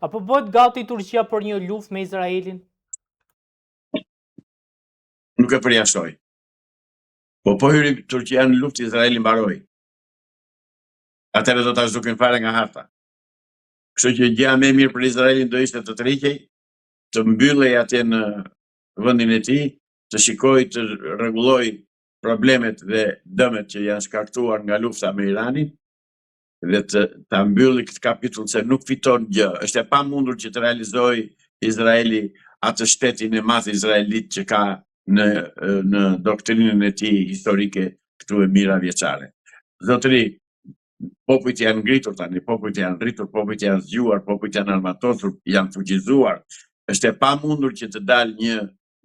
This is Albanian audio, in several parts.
Apo bëhet gati Turqia për një luftë me Izraelin? Nuk e përjashtoj. Po hyri Turqia në luftë, Izraeli mbaroi. Atëherë do ta zhdukin fare nga harta. Kështu që gjëja më e mirë për Izraelin do ishte të tërhiqej, të mbyllej atje në vendin e tij, të shikojë të rregullojë problemet dhe dëmet që janë shkaktuar nga lufta me Iranin dhe ta mbylli këtë kapitull se nuk fiton gjë. Është e pamundur që të realizojë Izraeli atë shtetin e madh izraelit që ka në doktrinën e tij historike këtu e mira vjeçare. Zotëri, popujt janë ngritur tani, popujt janë rritur, popujt janë zgjuar, popujt janë armatosur, janë fuqizuar. Është e pamundur që të dalë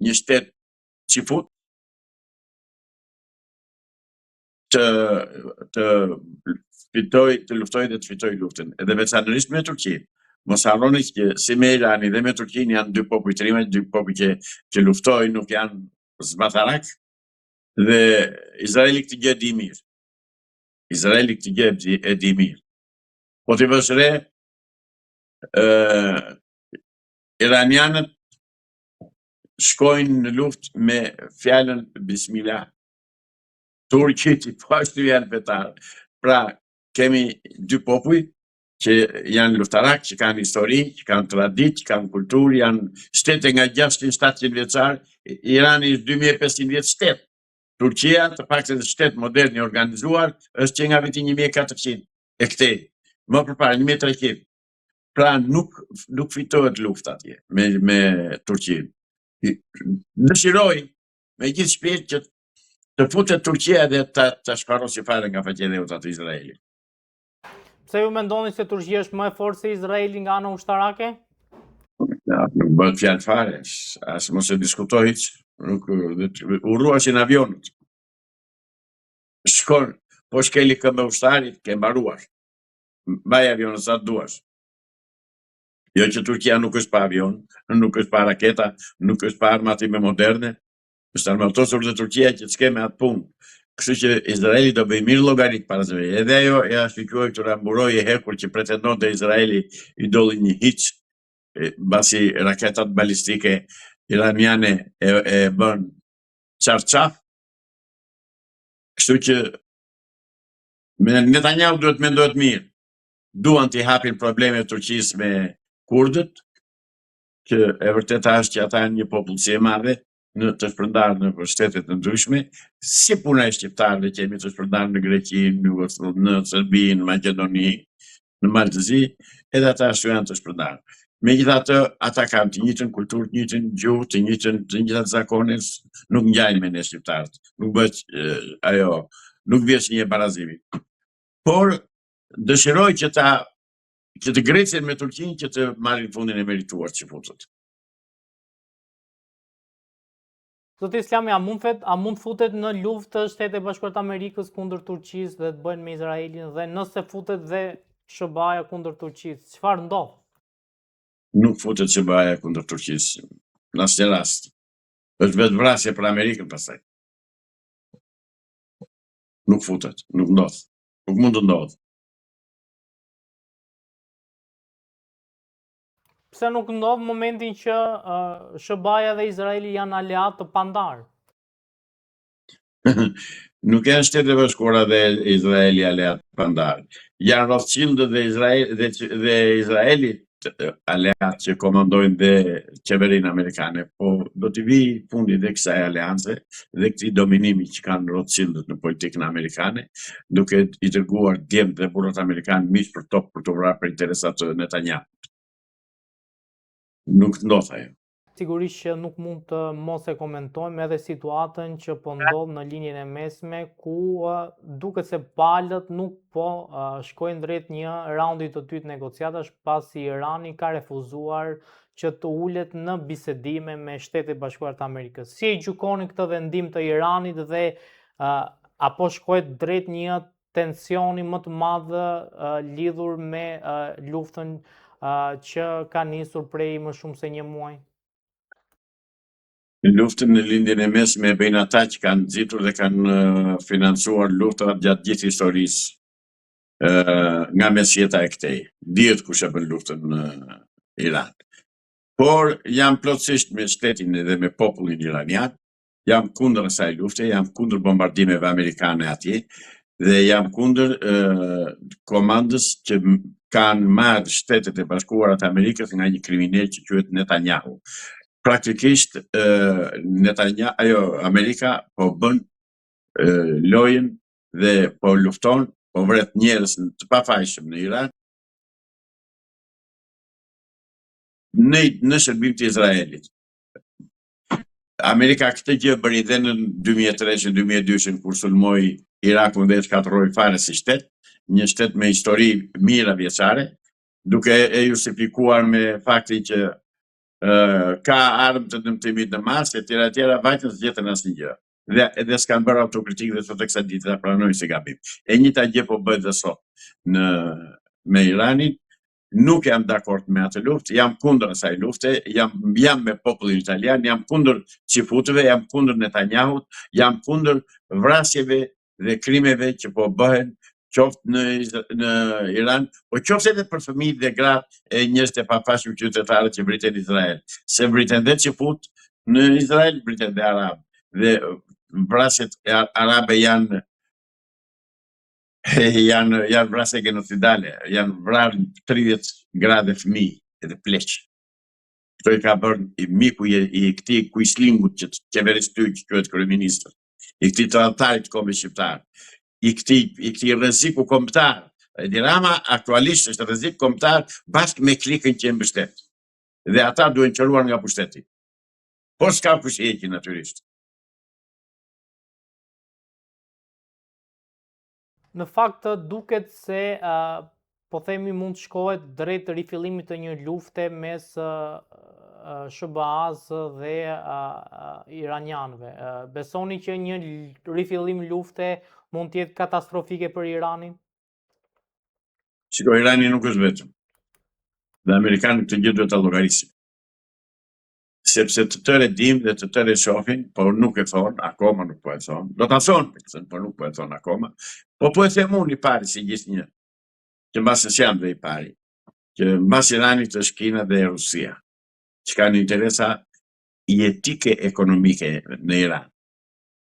një shtet çifut të luftoj dhe të fitoj luftën. Edhe veçanërisht me Turqinë. Mos harroni që si me Iranin dhe me Turqinë janë dy popull të rrimë, dy popull që luftojnë, nuk janë zbatarak. Dhe Izraeli këtë gjë di mirë. Izraeli këtë gjë e di mirë. Po të vësh re, iranianët shkojnë në luftë me fjalën Bismillah. Turqit i pashtu janë fetarë. Pra, kemi dy popuj që janë luftarak, që kanë histori, që kanë tradit, që kanë kulturë, janë shtete nga 600-700 vjeçar, Irani është 2500 vjeç shtet. Turqia, të paktën shtet modern i organizuar, është që nga viti 1400 e këtej, më përpara 1300. Pra nuk fitohet lufta atje me Turqinë. Dëshiroj me gjithë shpirt që të futet Turqia dhe të shkarosi fare nga faqedeut atë Izraelit. Pse ju mendoni se Turqia është më e fortë se Izraeli nga ana ushtarake? Nuk bëhet fjalë fare, as mos e diskutoj hiç. U ruashin avionët. Shkon, po shkeli këmbë ushtarit, ke mbaruar. Mbaj avionët sa të duash. Jo që Turqia nuk është pa avion, nuk është pa raketa, nuk është pa armatime moderne. Është armatosur dhe Turqia që s'ke me atë punë. Kështu që Izraeli do bëj mirë llogarit para se. Edhe ajo ja shpjeguoi këtë ramburoj e hekur që pretendonte Izraeli i dolli një hiç mbasi raketat balistike iraniane e bën çarçaf. Kështu që Netanyahu duhet mendohet mirë. Duan t'i hapin problemet Turqisë me kurdët, që e vërteta është që ata janë një popullsi e madhe në të shpërndarë në shtetet të ndryshme, si puna e shqiptarëve që jemi të shpërndarë në Greqi, në Serbi, në Maqedoni, në Maltëzi, edhe ata ashtu janë të shpërndarë. Megjithatë, ata kanë të njëjtën kulturë, të njëjtën gjuhë, të njëjtat zakone, nuk ngjajnë me ne shqiptarët. Nuk bëhet nuk vjen një barazimi. Por dëshiroj që të grecin me Turqinë që të marrin fundin e merituar që futët. Zoti Islami, a mund futet në luftë Shtetet e Bashkuara të Amerikës kundër Turqisë dhe të bëjnë me Izraelin, dhe nëse futet dhe SBA kundër Turqisë, çfarë ndodh? Nuk futet SBA kundër Turqisë në asnjë rast. Është vetë vrasje për Amerikën pastaj. Nuk futet, nuk ndodh. Nuk mund të ndodh. Pse nuk ndodh momentin që SBA dhe Izraeli janë aleat të pandar? Nuk janë Shtetet e Bashkuara dhe Izraeli aleat të pandar. Janë Rothschild dhe Izraeli aleat që komandojnë dhe qeverinë amerikane, po do t'i vi fundi dhe kësaj aleance dhe këtij dominimi që kanë Rothschildët në politikën amerikane, duke i dërguar djemt dhe burrat amerikanë miq për top për të vrarë për interesat të Netanyahu. Nuk ndodh ajo. Sigurisht që nuk mund të mos e komentojmë edhe situatën që po ndodh në linjën e mesme, ku duket se palët nuk po shkojnë drejt një raundi të dytë negociatash, pasi Irani ka refuzuar që të ulet në bisedime me Shtetet e Bashkuara të Amerikës. Si e gjykoni këtë vendim të Iranit dhe apo shkohet drejt një tensioni më të madh lidhur me luftën që ka nisur prej më shumë se një muaji? Luftën në lindjen e mesme e bëjnë ata që kanë nxitur dhe kanë financuar luftrat gjatë gjithë historisë nga mesjeta e këtej. Dihet kush e bën luftën Iran. Por jam plotësisht me shtetin dhe me popullin iranian, jam kundër asaj lufte, jam kundër bombardimeve amerikane atje, dhe jam kundër komandës që kanë marrë Shtetet e Bashkuara të Amerikës nga një kriminal që quhet Netanyahu. Praktikisht Amerika po bën lojën dhe po lufton, po vret njerëz të pafajshëm në Iran në shërbim të Izraelit. Amerika këtë gjë bëri dhe në 2003-2002 kur sulmoi Irakun dhe e shkatërroi fare si shtet, një shtet me histori mira vjeçare, duke e justifikuar me faktin që ka armë të dëmtimit në masë, e tjera vajtën së gjetën asnjë gjë. Dhe s'kanë bërë autokritik dhe sot e kësaj dite ta pranojnë se gabim. E njëjta gjë po bëhet dhe sot me Iranin. Nuk jam dakord me atë luftë, jam kundër asaj lufte, jam me popullin italian, jam kundër çifutëve, jam kundër Netanyahut, jam kundër vrasjeve dhe krimeve që po bëhen qoftë në Iran, po qoftë edhe për fëmijët dhe gratë e njerëzit e pafashëm qytetarët që vriten në Izrael. Se vriten dhe çifut në Izrael, vriten dhe arab. Dhe vrasjet arabe janë vrasje genocidale, janë vrarë 30 gradë fëmijë edhe pleq. Këto i ka bërë miku i këtij Kuislingut që qeveristy që quhet kryeministër, i këtij tradhtarit kombit shqiptar, i këtij rreziku kombëtar. Edi Rama aktualisht është rrezik kombëtar bashkë me klikën që e mbështet. Dhe ata duhen qëruar nga pushteti. Po s'ka pushteti natyrisht. Në fakt duket se po themi mund të shkohet drejt rifillimit të një lufte mes SBA-s dhe iranianëve. Besoni që një rifillim lufte mund të jetë katastrofike për Iranin? Shiko, Irani nuk është vetëm. Dhe amerikanët të gjithë duhet ta llogarisin. Sepse të tërë dim dhe të tërë shohin, por nuk e thonë, akoma nuk po e thonë. Do ta thonë, por nuk po e thonë akoma. Po e them unë i pari si gjithnjë, që mbas jam dhe i pari, që mbas Iranit është Kina dhe Rusia, që kanë interesa jetike ekonomike në Iran.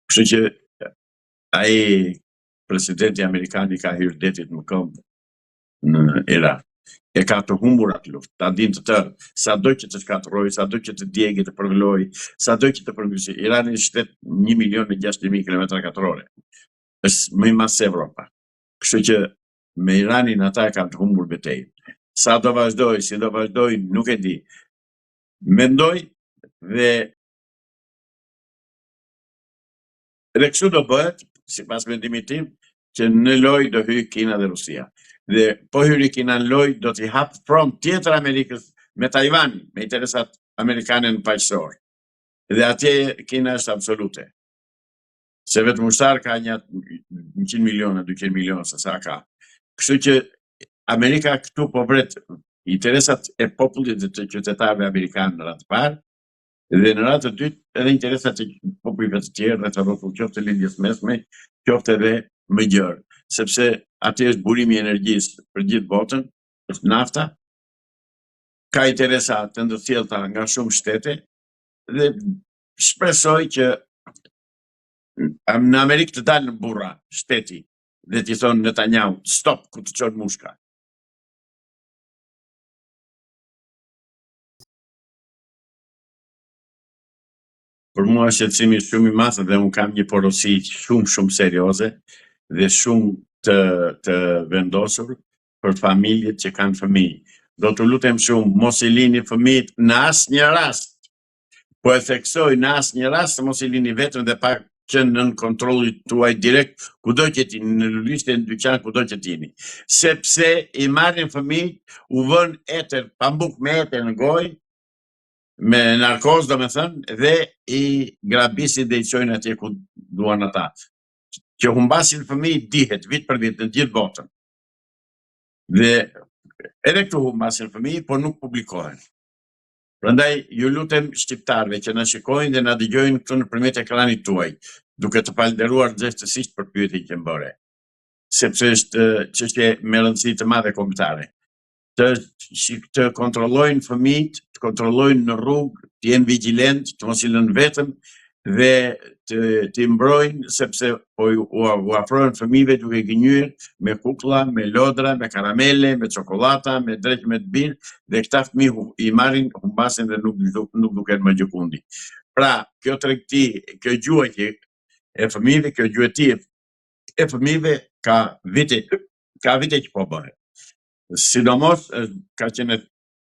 Kështu që ai presidenti amerikan i ka hyrë detit më këmbë në Iran. E ka të humbur atë luftë, ta din të tërë, sado që të shkatërrojë, sado që të djegë të përvëllojë, sado që të përmbysë. Irani është shtet 1.600.000 km². Është më i madh se Evropa. Kështu që me Iranin ata kanë të humbur betejën. Sa do vazhdoj, si do vazhdoj, nuk e di. Mendoj dhe kështu do bëhet, sipas mendimit tim, që në lojë do hyjë Kina dhe Rusia. Dhe po hyri Kina në lojë, do t'i hapë front tjetër Amerikës me Tajvanin, me interesat amerikane në paqësor. Dhe atje Kina është absolute. Se vetëm ushtar ka një 100 miliona, 200 miliona, se sa ka. Kështu që Amerika këtu po vret interesat e popullit dhe të qytetarëve amerikanë në radhë të parë, dhe në radhë të dytë edhe interesat e popujve të tjerë dhe të rrotull, qoftë lindjes mesme, qoftë edhe më gjerë, sepse aty është burimi i energjisë për gjithë botën, është nafta, ka interesa të ndërthjellta nga shumë shtete dhe shpresoj që në Amerikë të dalë në burra shteti dhe t'i thonë Netanyahu, stop, ku të çon mushka. Për mua shqetësimi shumë i madh dhe unë kam një porosi shumë serioze dhe shumë të vendosur për familjet që kanë fëmijë. Do të lutem shumë, mos i lini fëmijët në asnjë rast. Po e theksoj, në asnjë rast mos i lini vetëm dhe pa qenë nën kontrollit tuaj direkt, kudo që t'jeni, në lulishte, në dyqan, kudo që t'jeni. Sepse i marrin fëmijët, u vën etër, pambuk me etër në gojë, me narkoz, do me thënë, dhe i grabisin dhe i qojnë atje ku duan ata. Që humbasin fëmijë dihet, vit për vit, në gjithë botën. Dhe edhe këtu humbasin fëmijë, por nuk publikohen. Prandaj, ju lutem shqiptarëve që na shikojnë dhe na dëgjojnë këtu nëpërmjet ekranit tuaj, duke të falënderuar nxehtësisht për pyetjen që më bëre. Sepse është çështje me rëndësi të madhe kombëtare. të kontrollojnë fëmijët, të kontrollojnë në rrugë, të jenë vigjilent, të mos i lënë vetëm dhe të mbrojnë sepse u afrohen fëmijëve duke gënjur me kuklla, me lodra, me karamele, me çokolata, me drekë me të birë dhe këta fëmijë i marrin humbasin dhe nuk duken më gjikundi. Pra, kjo tregti, kjo gjuhje e fëmijëve, kjo gjuhëti e fëmijëve ka vite që po bëhet. Sidomos ka qenë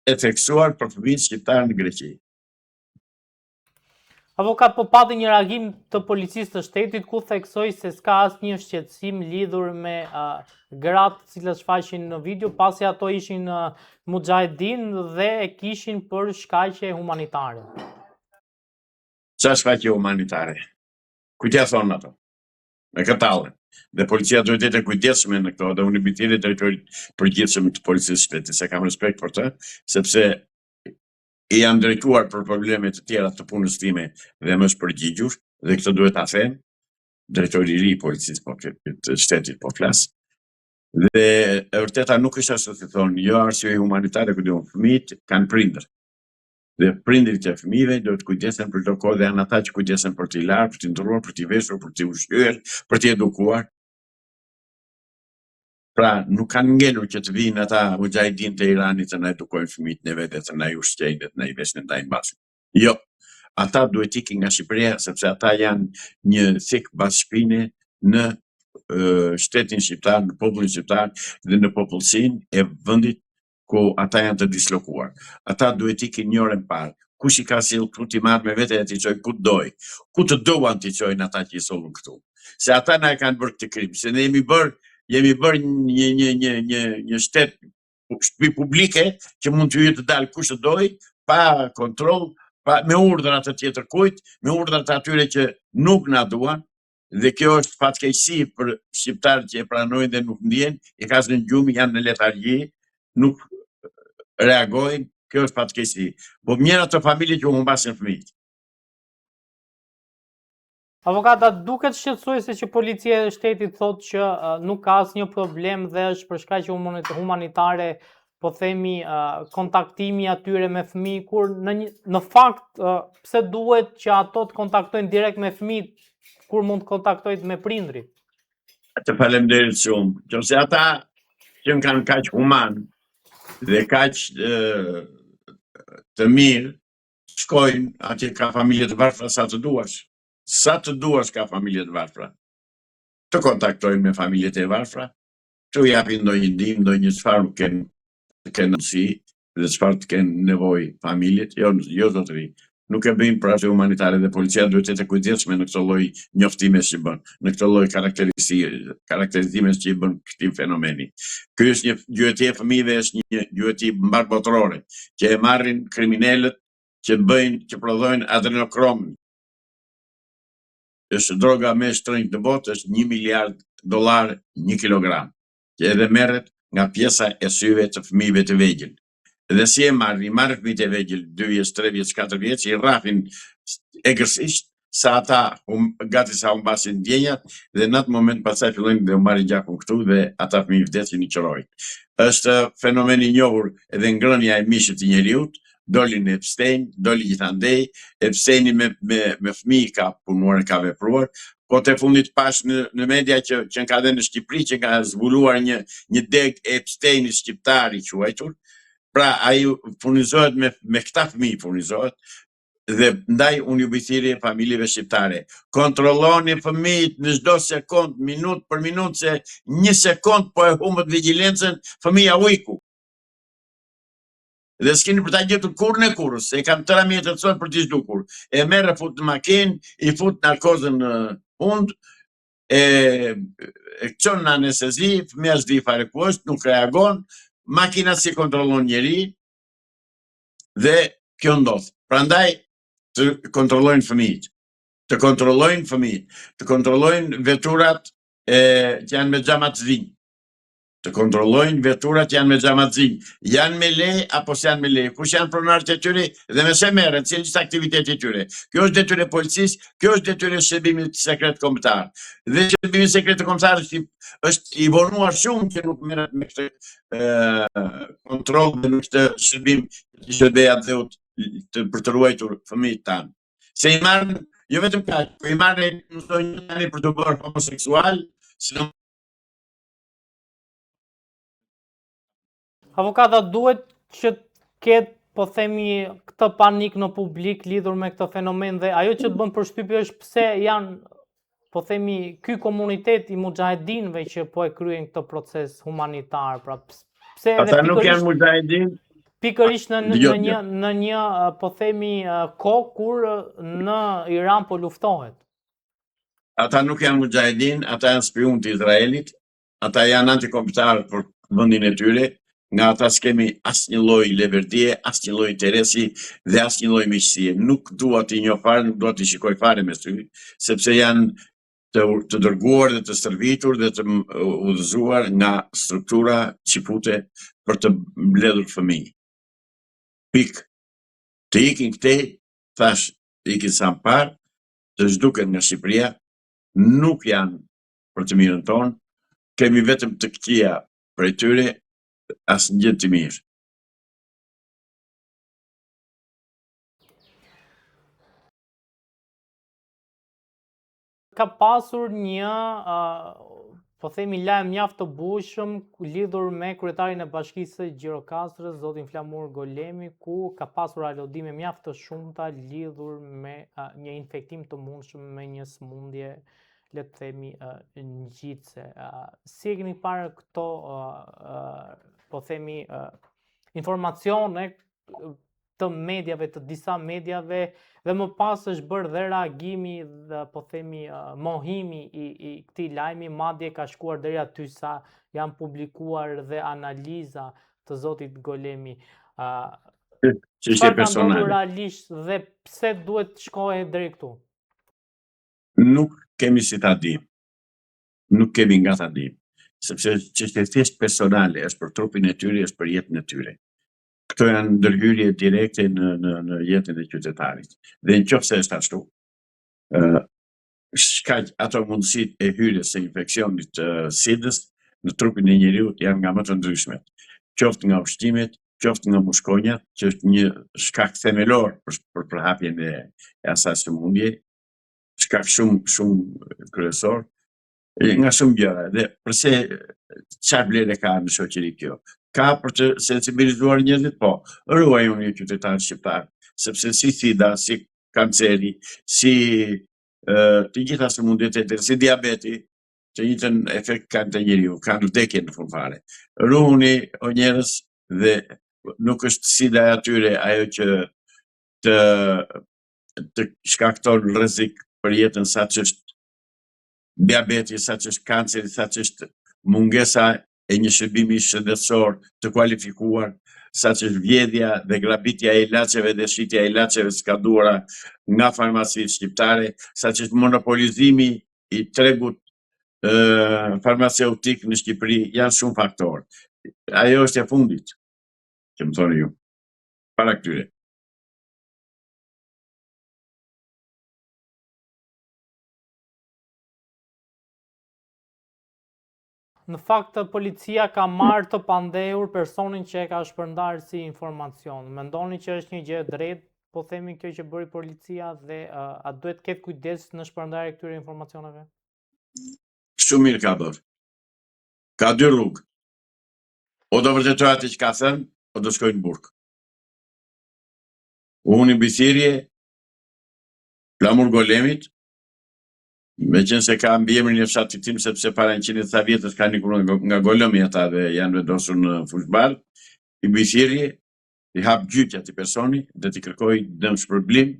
e theksuar për fëmijët shqiptarë në Greqi. Avokat, po pati një reagim të policisë të shtetit ku theksoi se s'ka asnjë shqetësim lidhur me gratë të cilat shfaqin në video, pasi ato ishin mujahedin dhe e kishin për shkaqe humanitare. Qa shkaqe humanitare? Kujtja thonë ato? Me këtallën. Dhe policia duhet të jetë e kujdesshme në këto, dhe unë i bitire drejtorit përgjithshëm të policisë shtetit, se kam respekt për të, sepse i jam drejtuar për probleme të tjera të punës time dhe më është përgjigjur, dhe këtë duhet ta them, drejtori i ri i policisë të shtetit po flas. Dhe e vërteta nuk është ashtu si thonë, jo arsye humanitare ku diun, fëmijët kanë prindër. Dhe prindërit e fëmijëve duhet të kujdesen për çdo kohë dhe janë ata që kujdesen për t'i larë, për t'i ndërruar, për t'i veshur, për t'i ushqyer, për t'i edukuar. Pra, nuk kanë ngelur që të vinë ata mujahedin të Iranit të na edukojnë fëmijët në vetë, të na ushqejnë, të na i veshin, të na i mbasin. Jo, ata duhet ikin nga Shqipëria sepse ata janë një thik bashkëpine në shtetin shqiptar, në popullin shqiptar dhe në popullsinë e vendit ku ata janë të dislokuar. Ata duhet ikin një orë parë. Kush i ka sill këtu ti marr me vete e ti çoj ku doj. Ku të duan ti çojnë ata që i sollën këtu. Se ata na e kanë bërë këtë krim, se ne jemi bërë një shtëpi publike që mund të hyjë të dalë kush të doj, pa kontroll, me urdhra të tjetër kujt, me urdhra të atyre që nuk na duan, dhe kjo është fatkeqësi për shqiptarët që e pranojnë dhe nuk ndjehen, i ka zënë gjumi, janë në letargji, nuk reagojnë, kjo është fatkeqësi. Po mjera të familje që u humbasin fëmijët. Avokata, duket shqetësuese që policia e shtetit thotë që nuk ka asnjë problem dhe është për shkaqe humanitare, po themi, kontaktimi atyre me fëmijë, kur në fakt pse duhet që ato të kontaktojnë direkt me fëmijët kur mund të kontaktojnë me prindrit? Të faleminderit shumë. Qëse ata që kanë kaq human dhe kaq të mirë, shkojnë atje ka familje të varfra sa të duash. Sa të duash ka familje të varfra. Të kontaktojnë me familjet e varfra, të japin ndonjë ndihmë, ndonjë çfarë kanë mundësi dhe çfarë të kenë nevojë familjet, jo zotëri. Nuk e bëjmë për arsye humanitare dhe policia duhet të jetë e kujdesshme në këtë lloj njoftimesh që bën, në këtë lloj karakterizimesh që i bën këtij fenomeni. Ky është një gjuhëti e fëmijëve, është një gjuhëti mbarbotrore, që e marrin kriminalët që prodhojnë adrenokrom. Është droga më e shtrenjtë në botë, është $1 miliard 1 kilogram, që edhe merret nga pjesa e syve të fëmijëve të vegjël. Dhe si e marrin fëmijët e vegjël 2 vjeç, 3 vjeç, 4 vjeç, i rrafin egërsisht sa ata gati sa humbasin ndjenjat dhe në atë moment pastaj fillojnë dhe u marrin gjakun këtu dhe ata fëmijë vdesin i qërojnë. Është fenomen i njohur edhe ngrënia e mishit të njeriut, doli në Epstein, doli gjithandej, Epsteini me fëmijë ka punuar, ka vepruar, po të fundit pash në media që ka dhe në Shqipëri, që ka zbuluar një deg Epsteini shqiptar i quajtur. Pra, ai furnizohet me këta fëmijë furnizohet, dhe ndaj unë ju bëjthiri familjeve shqiptare. Kontrolloni fëmijët në çdo sekond, minut për minut, se 1 sekond po e humbët vigjilencën, fëmija ujku. Dhe s'keni për ta gjetur kurrën e kurrës, se kanë tëra mjetërcoj për t'i zhdukur. E merre fut në makinë, i fut narkozën në hund, e çon në anestezi, fëmija s'di fare ku është, nuk reagon, makina si kontrollon njeri, dhe kjo ndodh. Prandaj të kontrollojnë fëmijët, të kontrollojnë veturat që janë me xhama të zinj, të kontrollojnë veturat janë me xhamaxhin, janë me le apo s'janë me le, kush janë pronarët e tyre dhe me se merren, cili është aktiviteti i tyre. Kjo është detyrë e policisë, kjo është detyrë e shërbimit sekret kombëtar. Dhe shërbimi sekret kombëtar është i vonuar shumë që nuk merret me këtë kontroll dhe me këtë shërbim që shërbeja dheut për të ruajtur fëmijët tanë. Se i marrin, jo vetëm kaq, po i marrin mësojnë për të bërë homoseksual, sino Avokata, duhet që ketë, po themi, këtë panik në publik lidhur me këtë fenomen dhe ajo që të bën përshtypje është pse janë, po themi, ky komunitet i mujahedinëve që po e kryen këtë proces humanitar, pra pse edhe ata nuk janë mujahedin. Pikërisht në një po themi kohë kur në Iran po luftohet. Ata nuk janë mujahedin, ata janë spion të Izraelit, ata janë antikombëtar për vendin e tyre. Nga ata s'kemi asnjë lloj leverdie, asnjë lloj interesi dhe asnjë lloj miqësie. Nuk dua t'i njoh fare, nuk dua t'i shikoj fare me sy, sepse janë të dërguar dhe të stërvitur dhe të udhëzuar nga struktura qifute për të mbledhur fëmijë. Pik. Të ikin këtej, thash, ikin sa më parë, të zhduken nga Shqipëria, nuk janë për të mirën tonë, kemi vetëm të këqija prej tyre, asë një gjë të mirë. Ka pasur një, po themi, lajm mjaft të bushëm lidhur me kryetarin e Bashkisë së Gjirokastrës, zotin Flamur Golemi, ku ka pasur alodime mjaft të shumta lidhur me një infektim të mundshëm me një sëmundje, le të themi, ngjitse. Si e keni parë këto, po themi, informacione të mediave, të disa mediave, dhe më pas është bërë dhe reagimi dhe, po themi, mohimi i këtij lajmi, madje ka shkuar deri aty sa janë publikuar dhe analiza të zotit Golemi. Çfarë ka ndodhur realisht dhe pse duhet të shkohet deri këtu? Nuk kemi si ta dim. Nuk kemi nga ta dim. Sepse çështja thjesht personale, është për trupin e tyre, është për jetën e tyre. Këto janë ndërhyrje direkte në jetën e qytetarit. Dhe nëse është ashtu, shkaq ato mundësitë e hyrjes së infeksionit sidës në trupin e njeriut janë nga më të ndryshmet. Qoftë nga ushqimet, qoftë nga muskonjat, që është një shkak themelor për përhapjen e asaj sëmundje, shkak shumë kryesor, nga shumë gjëra. Dhe përse çfarë vlerë ka në shoqëri kjo? Ka për të sensibilizuar njerëzit, po. Ruajuni një qytetar shqiptar, sepse si sida, si kanceri, si të gjitha sëmundjet e tjera, si diabeti, të njëjtën efekt kanë te njeriu, kanë vdekje në fund fare. Ruhuni o njerëz, dhe nuk është sida e atyre ajo që të shkakton rrezik për jetën, saç është diabeti, saç është kanceri, saç është mungesa e një shërbimi shëndetësor të kualifikuar, saç është vjedhja dhe grabitja e ilaçeve dhe shitja e ilaçeve skaduara nga farmacitë shqiptare, saç është monopolizimi i tregut farmaceutik në Shqipëri, janë shumë faktorë. Ajo është e fundit, që më thoni ju, para këtyre. Në fakt, policia ka marrë të pandehur personin që e ka shpërndarë si informacion. Mendoni që është një gjë e drejtë, po themi, kjo që bëri policia, dhe a duhet ketë kujdes në shpërndarje këtyre informacioneve? Shumë mirë ka bërë. Ka dy rrugë. O do vërtetoj atë që ka thënë, o do shkojnë në burg. Unë i mbithirje Flamur Golemit, me qenë se ka mbiemrin e fshatit tim, sepse para 100 vjetës ka nikur nga Golemi ata dhe janë vendosur në fushbar, i mbithirje, i hap gjyqja të personi dhe t'i kërkoj dëm shpërblim,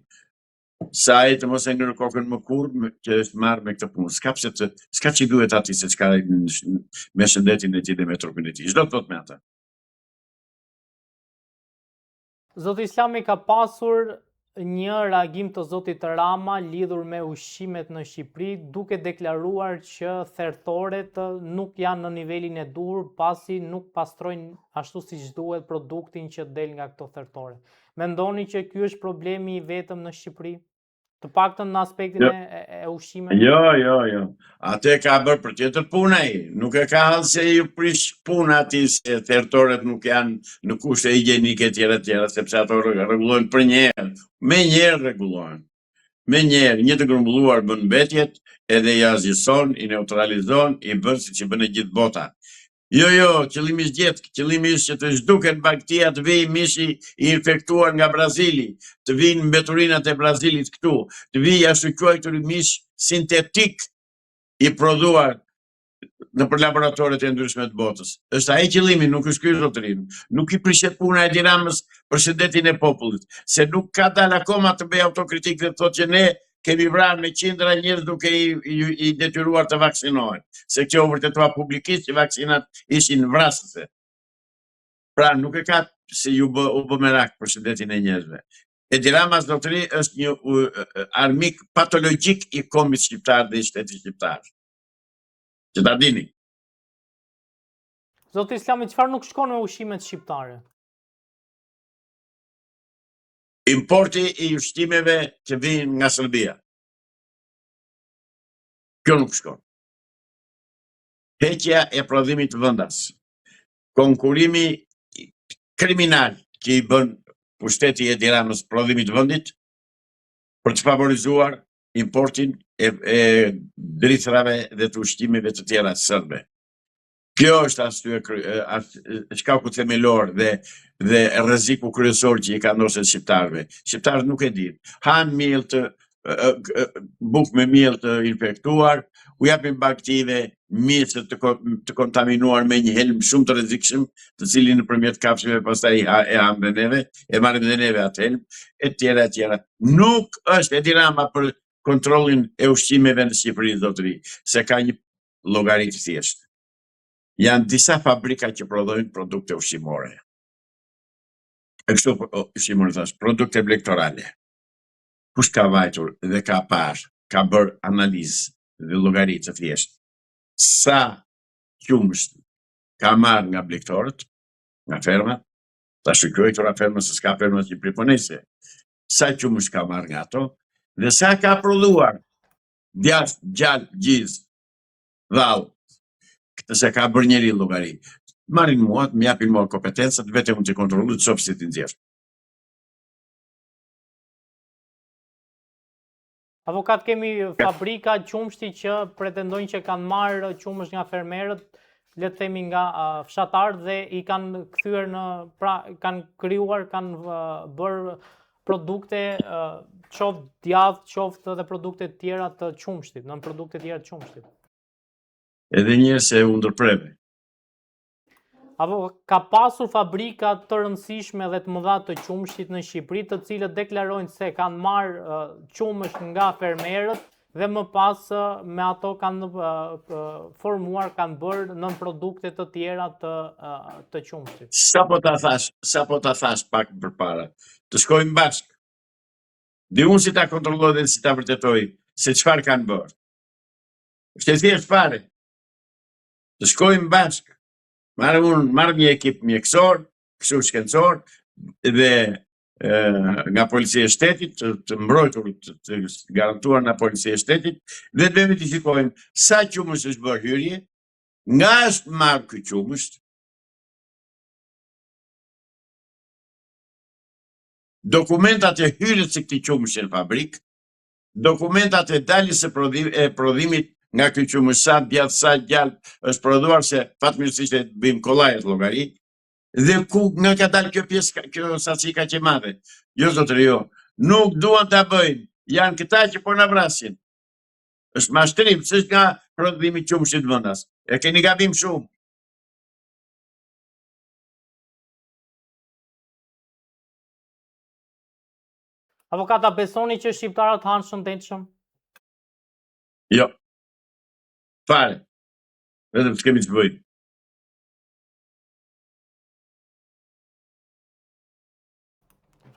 sa ai të mos e ngërë kokën më kurrë që është marrë me këtë punë. S'ka që duhet ati se çka me shëndetin e tij dhe me trupin e tij. Çdo të thot me ata. Zoti Islami ka pasur një reagim të zotit Rama lidhur me ushqimet në Shqipëri, duke deklaruar që therthoret nuk janë në nivelin e duhur pasi nuk pastrojnë ashtu siç duhet produktin që del nga këto thertore. Mendoni që ky është problemi i vetëm në Shqipëri? Të paktën në aspektin e ushqimeve? Jo. Atë ka bërë për tjetër puna ai. Nuk e ka hallë se ju prish puna ati se thertoret nuk janë në kushte higjienike tjera, sepse ato rregullohen për një herë. Me një herë rregullohen. Me një herë, një të grumbulluar bën mbetjet, edhe i azgjëson, i neutralizon, i bën siç i bën e gjithë bota. Jo, qëllimi është gjetë, qëllimi është që të zhduken bakteria, të vijë mishi i infektuar nga Brazili, të vinë mbeturinat e Brazilit këtu, të vijë ashtu quajtur mish sintetik i prodhuar në për laboratoret e ndryshme të botës. Është ai qëllimi, nuk është ky zotërin. Nuk i prishet puna e Edi Ramës për shëndetin e popullit, se nuk ka dalë akoma të bëj autokritik dhe të thotë që ne kemi vrarë me qindra njerëz duke i detyruar të vaksinohen, se kjo vërtetua publikisht që vaksinat ishin vrasëse. Pra nuk e ka se u bë merak për shëndetin e njerëzve. Edi Rama zotëri është një armik patologjik i kombit shqiptar dhe i shtetit shqiptar. Që ta dini. Zoti Islami, çfarë nuk shkon me ushqimet shqiptare? Importi i ushqimeve që vijnë nga Serbia. Kjo nuk shkon. Heqja e prodhimit vendas. Konkurimi kriminal që i bën pushteti i Edi Ramës prodhimit vendit për të favorizuar importin e drithrave dhe të ushqimeve të tjera serbe. Kjo është shkaku themelor dhe rreziku kryesor që i ka ndosur shqiptarëve. Shqiptarët nuk e dinë. Han miell bukë me miell të infektuar, u japin baktive, mjese të kontaminuar me një helm shumë të rrezikshëm, të cilin nëpërmjet kafshëve pastaj e hambën neve, e marrim dhe neve atë helm, e tjera. Nuk është Edi Rama për kontrollin e ushqimeve në Shqipëri, zotëri, se ka një llogari të thjeshtë. Janë disa fabrika që prodhojnë produkte ushqimore. E kështu ushqimore thash, produkte blegtorale. Kush ka vajtur dhe ka parë, ka bërë analizë dhe llogari të thjeshtë. Sa qumësht ka marrë nga blegtorët, nga fermat, ta shikoj këto ferma se s'ka ferma që priponese. Sa qumësht ka marrë nga ato dhe sa ka prodhuar djathtë, gjallë, gjizë, dhallë. Këtë se ka bërë njeri llogari. Marrin mua, më japin mua kompetencat, vetëm unë të kontrolloj të shoh si të nxjerr. Avokat, kemi fabrika qumshti që pretendojnë që kanë marrë qumësht nga fermerët, le të themi nga fshatarët dhe i kanë kthyer kanë krijuar, kanë bërë produkte qoftë djathtë, qoftë edhe produkte të tjera të qumshtit, nën produkte të tjera të qumshtit. Edhe një se u ndërpreve. Apo ka pasur fabrika të rëndësishme dhe të mëdha të qumshtit në Shqipëri, të cilët deklarojnë se kanë marrë qumësht nga fermerët dhe më pas me ato kanë formuar, kanë bërë nën produkte të tjera të qumshtit. Sa po ta thash pak përpara, të shkojmë bashkë. Dhe unë si ta kontrolloj dhe si ta vërtetoj se çfarë kanë bërë. Është e thjeshtë fare. Të shkojmë bashkë. Marrë një ekip mjekësor, kështu shkencor, dhe nga policia e shtetit, të mbrojtur, të garantuar nga policia e shtetit, dhe të verifikojmë sa qumësht është bërë hyrje, nga është marrë ky qumësht, dokumentat e hyrjes së këtij qumështi në fabrikë, dokumentat e daljes së prodhimit nga ky qumësht, sa djathtë, sa gjallë është prodhuar, se fatmirësisht e bëjmë kollajet llogari, dhe ku nga ka dalë kjo pjesë, kjo saci kaq e madhe. Jo zotëri, jo. Nuk duan ta bëjnë. Janë këta që po na vrasin. Është mashtrim, s'është nga prodhimi i qumshtit vendas. E keni gabim shumë. Avokata, besoni që shqiptarët hanë shëndetshëm? Jo. Fare. Vetëm s'kemi të bëjmë.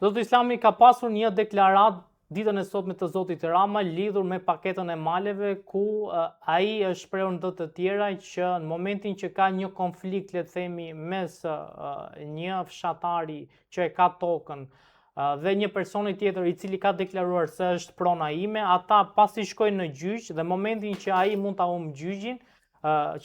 Zoti Islami ka pasur një deklaratë ditën e sotme të zotit Rama lidhur me paketën e maleve ku ai është shprehur ndër të tjera që në momentin që ka një konflikt, le të themi, mes një fshatari që e ka tokën dhe një personi tjetër i cili ka deklaruar se është prona ime, ata pasi shkojnë në gjyq dhe momentin që ai mund ta humbë gjyqin,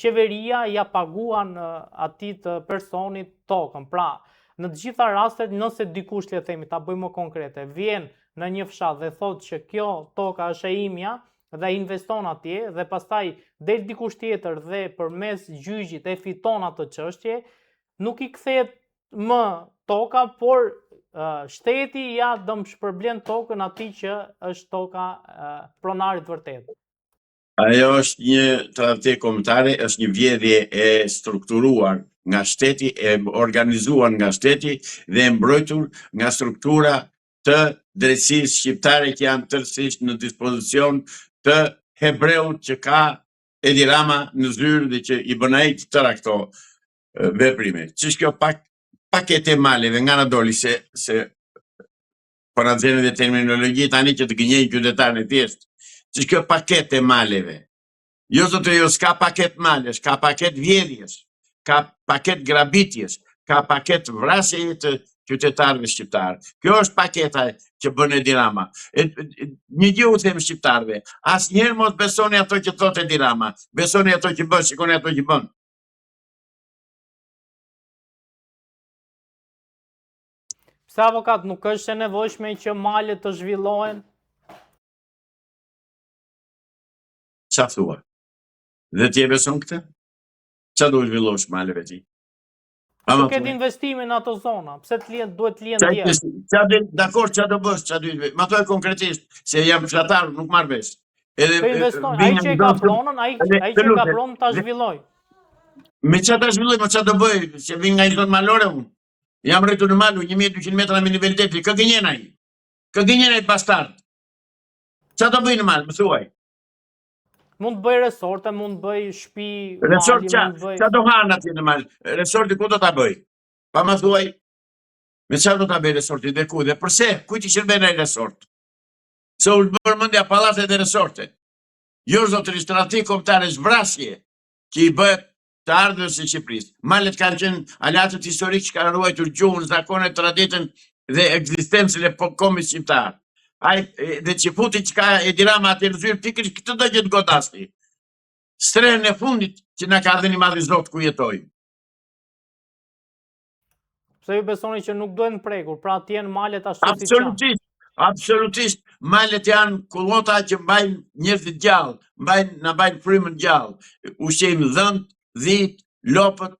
qeveria ja paguan atij të personit tokën. Pra, në të gjitha rastet, nëse dikush, le të themi, ta bëjmë më konkrete, vjen në një fshat dhe thotë që kjo toka është e imja dhe investon atje dhe pastaj del dikush tjetër dhe përmes gjyqit e fiton atë çështje, nuk i kthehet më toka, por shteti ja dëmshpërblen tokën atij që është toka pronarit vërtet. Ajo është një tradhtie kombëtare, është një vjedhje e strukturuar nga shteti, e organizuar nga shteti dhe e mbrojtur nga struktura të drejtësisë shqiptare që janë tërësisht në dispozicion të hebreut që ka Edi Rama në zyrë dhe që i bën ai të tëra këto veprime. Ç'është kjo paketë e maleve nga na doli se po na nxjerrin dhe terminologji tani që të gënjejnë qytetarën e thjeshtë. Ç'është kjo paketë e maleve? Jo zotë, jo, s'ka paket malesh, ka paket vjedhjes, ka paket grabitjes, ka paket vrasje të qytetarëve shqiptarë. Kjo është paketa që bën Edi Rama. Një gjë u them shqiptarëve, asnjëherë mos besoni ato që thotë Edi Rama, besoni ato që bën, shikoni ato që bën. Pse avokat, nuk është e nevojshme që malet të zhvillohen? Qa thua? Dhe ti e beson këtë? Qa duhet zhvillosh maleve ti? Të ketë investime në ato zona, pse duhet të lihen djerë? Dakor, qa do bësh, qa duhet, ma thoj konkretisht, se jam fshatar, nuk marr vesh. Ai që ka pronën, ai që ka pronën ta zhvilloj. Me qa ta zhvilloj, ma qa do bëj, se vin nga një zonë malore unë. Jam rritur në malu, 1200 metra me niveliteti, kë gënjen ai? Kë gënjen ai bastard? Qa do bëj në malë, më thuaj? Mund të bëj resorte, mund të bëj shtëpi, resort qa do hanë atje në malë? Resorti ku do ta bëj? Pa më thuaj, me qa do ta bëj resorti dhe ku? Dhe përse? Kujt i shërben ai resort? Se u përmendja pallatet e resorte. Jo zotërisht, tradhti kombëtare zbrasje që i bëhet të ardhurës së Shqipërisë. Malet kanë qenë aleatët historik që kanë ruajtur gjuhën, zakonet, traditën dhe ekzistencën e kombit shqiptar. Ai dhe çifuti që ka Edi Rama atje në zyrë pikërisht këtë do që të godasti. Strehën e fundit që na ka dhënë madhi Zot ku jetojmë. Pse ju besoni që nuk duhen prekur, pra të jenë malet ashtu siç janë? Absolutisht. Absolutisht, malet janë kullota që mbajnë njerëzit gjallë, na bajnë frymën gjallë. Ushqejmë dhënt, dhit, lopët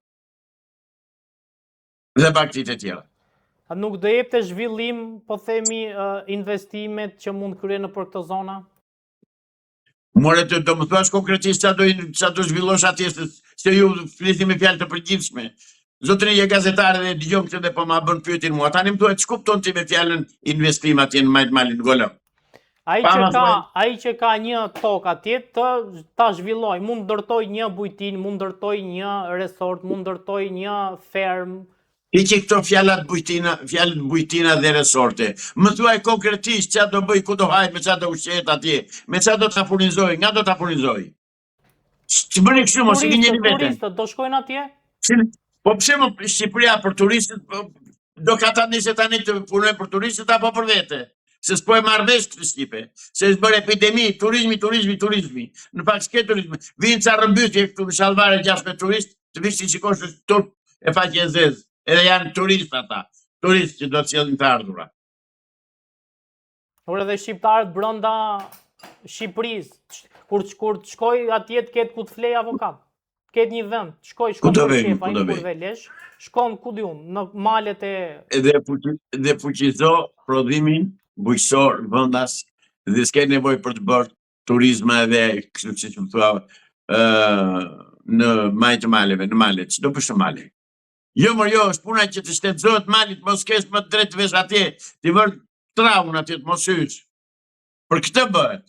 dhe baktit e tjera. A nuk do jepte zhvillim, po themi, investimet që mund kryen nëpër këto zona? More të do më thuash konkretisht qa do zhvillosh atje, se ju flisni me fjalë të përgjithshme. Zotërinje gazetare dhe dëgjom këtë dhe po ma bën pyetjen mua. Tani më thuaj ç'kupton ti me fjalën investim atje në Majt Malin Golëm. Ai që ka një tokë atje ta zhvilloj, mund ndërtoj një bujtin, mund ndërtoj një resort, mund ndërtoj një ferm. Hiqi këto fjalët bujtina dhe resorte. Më thuaj konkretisht ç'a do bëj, ku do haj, me ç'a do ushqehet atje, me ç'a do ta furnizoj, nga do ta furnizoj. Ç'bëni kështu mos i gënjeni veten. Turistët do shkojnë atje? Po pse më Shqipëria për turistët, do ka ta nisë tani të punoj për turistët apo për vete? Se s'po e marr vesh këtë Shqipe, se është bërë epidemi, turizmi. Në fakt s'ke turizm. Vinë ca rëmbytje këtu në Shalvare 16 turistë, të vish ti shikosh turp e faqe e zezë. Edhe janë turistë ata, turistë që do të sjellin të ardhurat. Por edhe shqiptarët brenda Shqipërisë, kur të shkoj atje të ketë ku të flej avokat. Ketë një vend, shkon për shef, ai kur velesh, shkon ku diun, në malet e dhe fuqizo prodhimin bujqësor vendas dhe s'ke nevojë për të bërë turizma edhe kështu siç më thua në Majt të Maleve, në Male, ç'do bësh në Male? Jo, është puna që të shtetëzohet Malit, mos kesh më drejt vesh atje, ti vër traun atje të mos hysh. Për këtë bëhet.